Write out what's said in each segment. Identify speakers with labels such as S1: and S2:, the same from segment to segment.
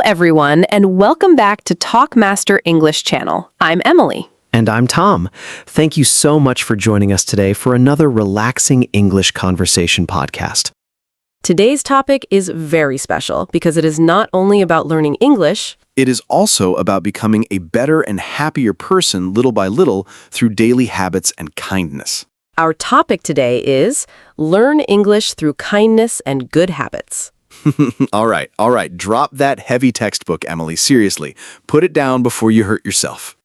S1: everyone, and welcome back to TalkMaster English channel. I'm Emily.
S2: And I'm Tom. Thank you so much for joining us today for another relaxing English conversation podcast.
S1: Today's topic is very special because it is not only about learning English.
S3: It is also about becoming a better and happier person little by little through daily habits and kindness.
S1: Our topic today is learn English through kindness and good habits.
S3: All right. Drop that heavy textbook, Emily. Seriously, put it down before you hurt yourself.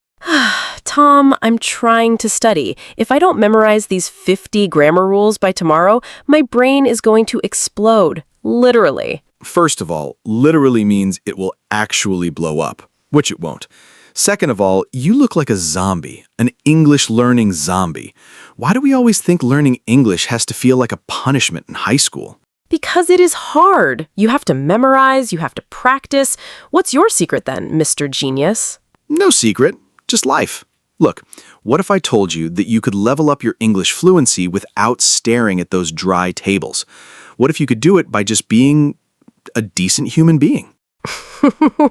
S1: Tom, I'm trying to study. If I don't memorize these 50 grammar rules by tomorrow, my brain is going to explode. Literally.
S3: First of all, literally means it will actually blow up, which it won't. Second of all, you look like a zombie, an English learning zombie. Why do we always think learning English has to feel like a punishment in high school?
S1: Because it is hard. You have to memorize, you have to practice. What's your secret then, Mr. Genius?
S3: No secret, just life. Look, what if I told you that you could level up your English fluency without staring at those dry tables? What if you could do it by just being a decent human being?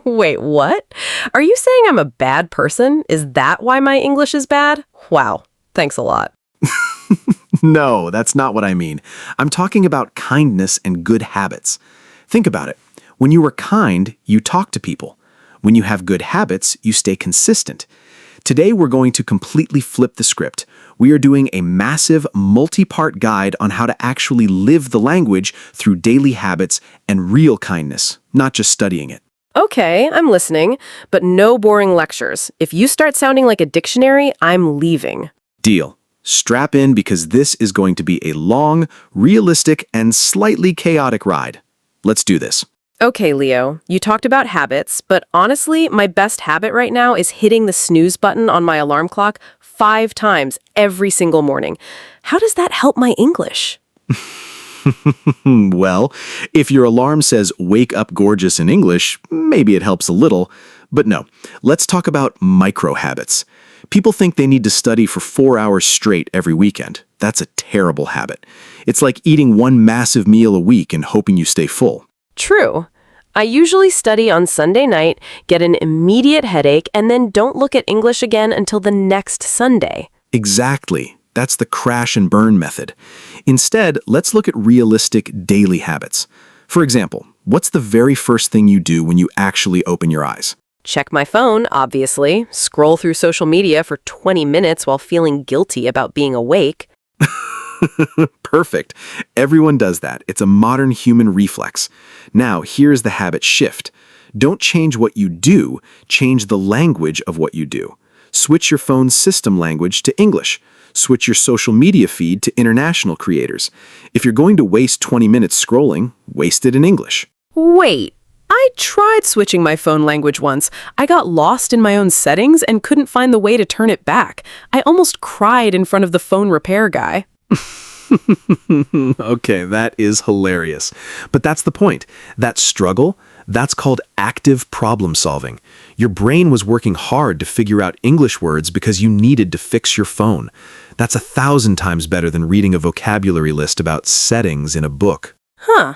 S1: Wait, what? Are you saying I'm a bad person? Is that why my English is bad? Wow, thanks a lot.
S3: No, that's not what I mean. I'm talking about kindness and good habits. Think about it. When you are kind, you talk to people. When you have good habits, you stay consistent. Today, we're going to completely flip the script. We are doing a massive, multi-part guide on how to actually live the language through daily habits and real kindness, not just studying it.
S1: Okay, I'm listening, but no boring lectures. If you start sounding like a dictionary, I'm leaving.
S3: Deal. Strap in because this is going to be a long, realistic, and slightly chaotic ride. Let's do this.
S1: Okay, Leo, you talked about habits, but honestly, my best habit right now is hitting the snooze button on my alarm clock 5 times every single morning. How does that help my English?
S3: Well, if your alarm says wake up gorgeous in English, maybe it helps a little. But no, let's talk about micro habits. People think they need to study for 4 hours straight every weekend. That's a terrible habit. It's like eating one massive meal a week and hoping you stay full.
S1: True. I usually study on Sunday night, get an immediate headache, and then don't look at English again until the next Sunday.
S3: Exactly. That's the crash and burn method. Instead, let's look at realistic daily habits. For example, what's the very first thing you do when you actually open your eyes?
S1: Check my phone, obviously. Scroll through social media for 20 minutes while feeling guilty about being awake.
S3: Perfect. Everyone does that. It's a modern human reflex. Now, here's the habit shift. Don't change what you do, change the language of what you do. Switch your phone's system language to English. Switch your social media feed to international creators. If you're going to waste 20 minutes scrolling, waste it in English.
S1: Wait, I tried switching my phone language once. I got lost in my own settings and couldn't find the way to turn it back. I almost cried in front of the phone repair guy.
S3: Okay, that is hilarious. But that's the point. That struggle, that's called active problem solving. Your brain was working hard to figure out English words because you needed to fix your phone. That's 1,000 times better than reading a vocabulary list about settings in a book.
S1: Huh.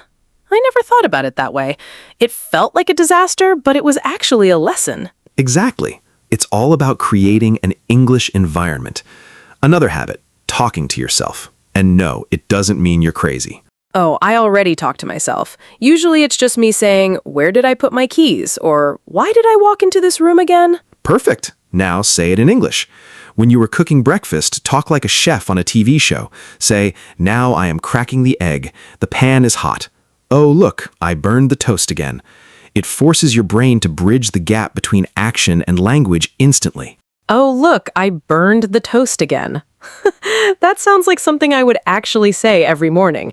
S1: I never thought about it that way. It felt like a disaster, but it was actually a lesson.
S3: Exactly. It's all about creating an English environment. Another habit, talking to yourself. And no, it doesn't mean you're crazy.
S1: Oh, I already talk to myself. Usually it's just me saying, where did I put my keys? Or why did I walk into this room again?
S3: Perfect. Now say it in English. When you were cooking breakfast, talk like a chef on a TV show. Say, now I am cracking the egg. The pan is hot. Oh, look, I burned the toast again. It forces your brain to bridge the gap between action and language instantly.
S1: Oh, look, I burned the toast again. That sounds like something I would actually say every morning.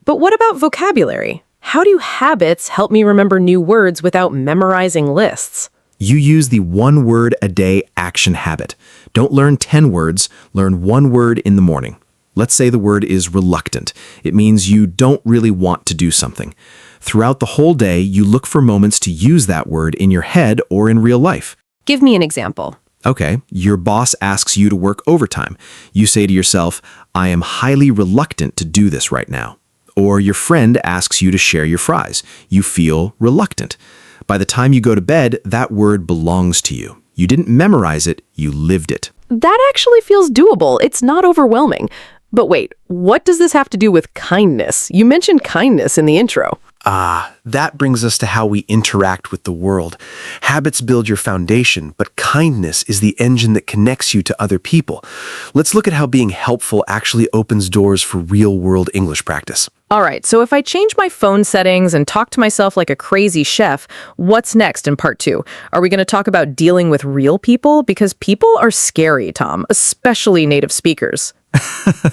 S1: But what about vocabulary? How do habits help me remember new words without memorizing lists?
S3: You use the 1 word a day action habit. Don't learn 10 words, learn 1 word in the morning. Let's say the word is reluctant. It means you don't really want to do something. Throughout the whole day, you look for moments to use that word in your head or in real life.
S1: Give me an example.
S3: Okay, your boss asks you to work overtime. You say to yourself, I am highly reluctant to do this right now. Or your friend asks you to share your fries. You feel reluctant. By the time you go to bed, that word belongs to you. You didn't memorize it, you lived it.
S1: That actually feels doable. It's not overwhelming. But wait, what does this have to do with kindness? You mentioned kindness in the intro.
S3: That brings us to how we interact with the world. Habits build your foundation, but kindness is the engine that connects you to other people. Let's look at how being helpful actually opens doors for real-world English practice.
S1: All right, so if I change my phone settings and talk to myself like a crazy chef, what's next in part 2? Are we going to talk about dealing with real people? Because people are scary, Tom, especially native speakers.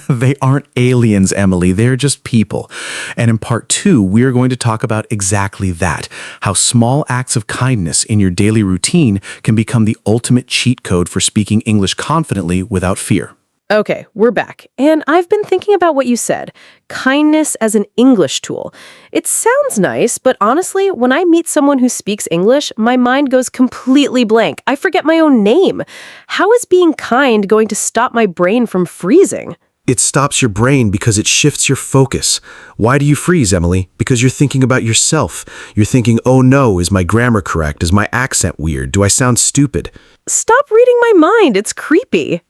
S3: They aren't aliens, Emily. They're just people. And in part 2, we're going to talk about exactly that, how small acts of kindness in your daily routine can become the ultimate cheat code for speaking English confidently without fear.
S1: Okay, we're back. And I've been thinking about what you said. Kindness as an English tool. It sounds nice, but honestly, when I meet someone who speaks English, my mind goes completely blank. I forget my own name. How is being kind going to stop my brain from freezing?
S3: It stops your brain because it shifts your focus. Why do you freeze, Emily? Because you're thinking about yourself. You're thinking, oh no, is my grammar correct? Is my accent weird? Do I sound stupid?
S1: Stop reading my mind. It's creepy.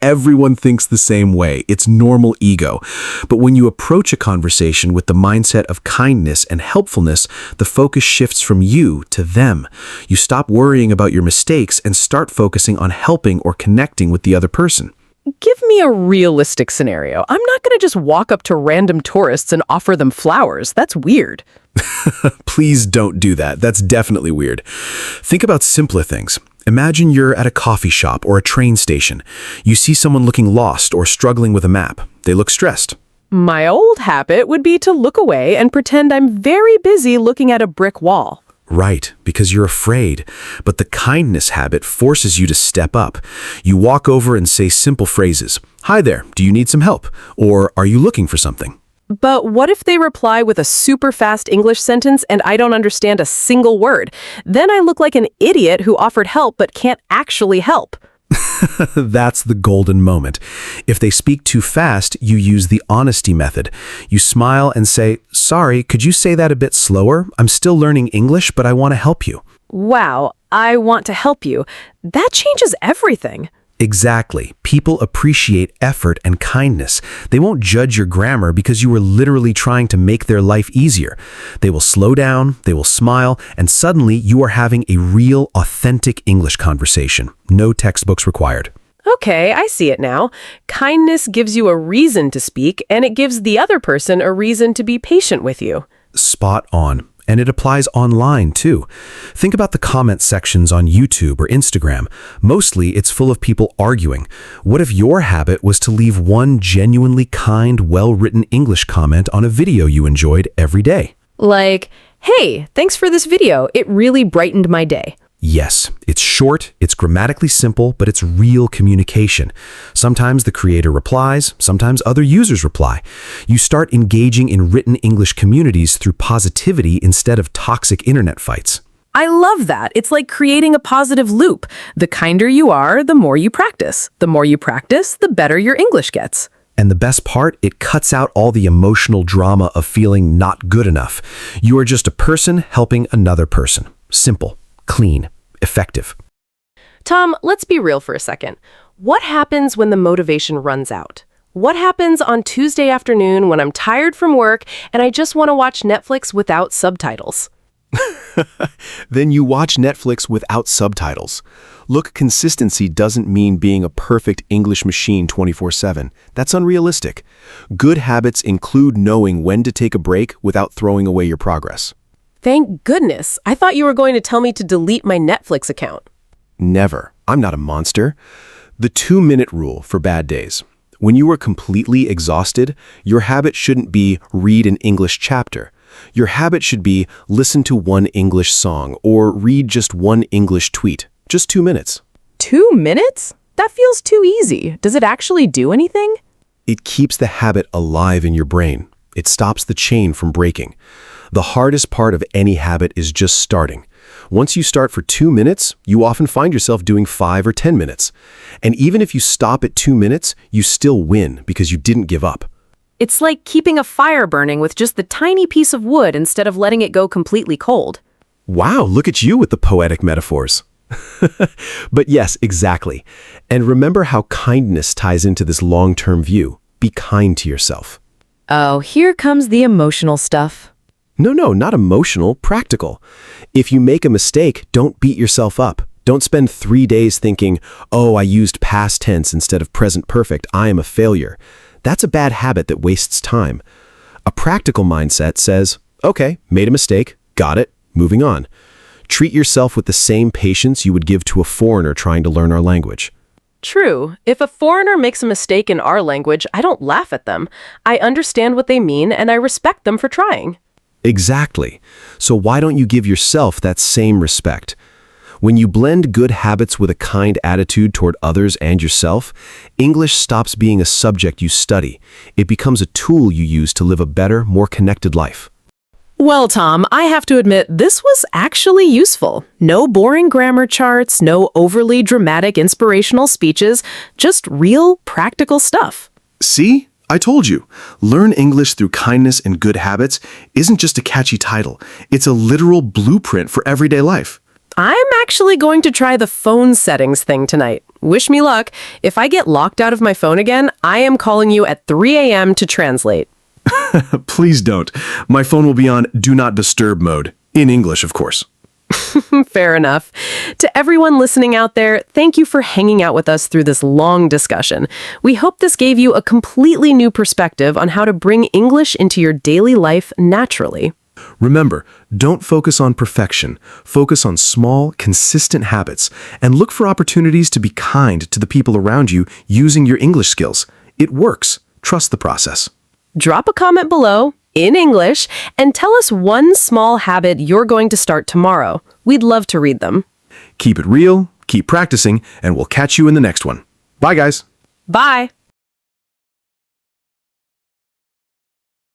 S3: Everyone thinks the same way. It's normal ego. But when you approach a conversation with the mindset of kindness and helpfulness, the focus shifts from you to them. You stop worrying about your mistakes and start focusing on helping or connecting with the other person.
S1: Give me a realistic scenario. I'm not going to just walk up to random tourists and offer them flowers. That's weird.
S3: Please don't do that. That's definitely weird. Think about simpler things. Imagine you're at a coffee shop or a train station. You see someone looking lost or struggling with a map. They look stressed.
S1: My old habit would be to look away and pretend I'm very busy looking at a brick wall.
S3: Right, because you're afraid. But the kindness habit forces you to step up. You walk over and say simple phrases. Hi there, do you need some help? Or are you looking for something?
S1: But what if they reply with a super fast English sentence and I don't understand a single word? Then I look like an idiot who offered help but can't actually help.
S3: That's the golden moment. If they speak too fast, you use the honesty method. You smile and say, sorry, could you say that a bit slower? I'm still learning English, but I want to help you.
S1: Wow, I want to help you. That changes everything.
S3: Exactly. People appreciate effort and kindness. They won't judge your grammar because you were literally trying to make their life easier. They will slow down, they will smile, and suddenly you are having a real, authentic English conversation. No textbooks required.
S1: Okay, I see it now. Kindness gives you a reason to speak, and it gives the other person a reason to be patient with you.
S3: Spot on. And it applies online, too. Think about the comment sections on YouTube or Instagram. Mostly, it's full of people arguing. What if your habit was to leave one genuinely kind, well-written English comment on a video you enjoyed every day?
S1: Like, hey, thanks for this video. It really brightened my day.
S3: Yes, it's short, it's grammatically simple, but it's real communication. Sometimes the creator replies, sometimes other users reply. You start engaging in written English communities through positivity instead of toxic internet fights.
S1: I love that. It's like creating a positive loop. The kinder you are, the more you practice. The more you practice, the better your English gets.
S3: And the best part, it cuts out all the emotional drama of feeling not good enough. You are just a person helping another person. Simple. Clean, effective.
S1: Tom, let's be real for a second. What happens when the motivation runs out? What happens on Tuesday afternoon when I'm tired from work and I just want to watch Netflix without subtitles?
S3: Then you watch Netflix without subtitles. Look, consistency doesn't mean being a perfect English machine 24/7. That's unrealistic. Good habits include knowing when to take a break without throwing away your progress.
S1: Thank goodness. I thought you were going to tell me to delete my Netflix account.
S3: Never. I'm not a monster. The 2-minute rule for bad days. When you are completely exhausted, your habit shouldn't be read an English chapter. Your habit should be listen to one English song or read just one English tweet. Just 2 minutes.
S1: 2 minutes? That feels too easy. Does it actually do anything?
S3: It keeps the habit alive in your brain. It stops the chain from breaking. The hardest part of any habit is just starting. Once you start for 2 minutes, you often find yourself doing 5 or 10 minutes. And even if you stop at 2 minutes, you still win because you didn't give up.
S1: It's like keeping a fire burning with just the tiny piece of wood instead of letting it go completely cold.
S4: Wow, look at you with the poetic metaphors. But yes, exactly. And remember how kindness ties into this long-term view. Be kind to yourself.
S1: Oh, here comes the emotional stuff.
S4: No, not emotional, practical. If you make a mistake, don't beat yourself up. Don't spend 3 days thinking, oh, I used past tense instead of present perfect. I am a failure. That's a bad habit that wastes time. A practical mindset says, okay, made a mistake, got it, moving on. Treat yourself with the same patience you would give to a foreigner trying to learn our language.
S1: True. If a foreigner makes a mistake in our language, I don't laugh at them. I understand what they mean and I respect them for trying.
S4: Exactly. So why don't you give yourself that same respect? When you blend good habits with a kind attitude toward others and yourself, English stops being a subject you study. It becomes a tool you use to live a better, more connected life.
S1: Well, Tom, I have to admit, this was actually useful. No boring grammar charts, no overly dramatic inspirational speeches, just real, practical stuff.
S3: See? I told you. Learn English through kindness and good habits isn't just a catchy title. It's a literal blueprint for everyday life.
S1: I'm actually going to try the phone settings thing tonight. Wish me luck. If I get locked out of my phone again, I am calling you at 3 a.m. to translate.
S3: Please don't. My phone will be on Do Not Disturb mode. In English, of course.
S1: Fair enough. To everyone listening out there, thank you for hanging out with us through this long discussion. We hope this gave you a completely new perspective on how to bring English into your daily life naturally.
S3: Remember, don't focus on perfection. Focus on small, consistent habits, and look for opportunities to be kind to the people around you using your English skills. It works. Trust the process.
S1: Drop a comment below, in English, and tell us one small habit you're going to start tomorrow. We'd love to read them.
S3: Keep it real, keep practicing, and we'll catch you in the next one. Bye, guys.
S1: Bye!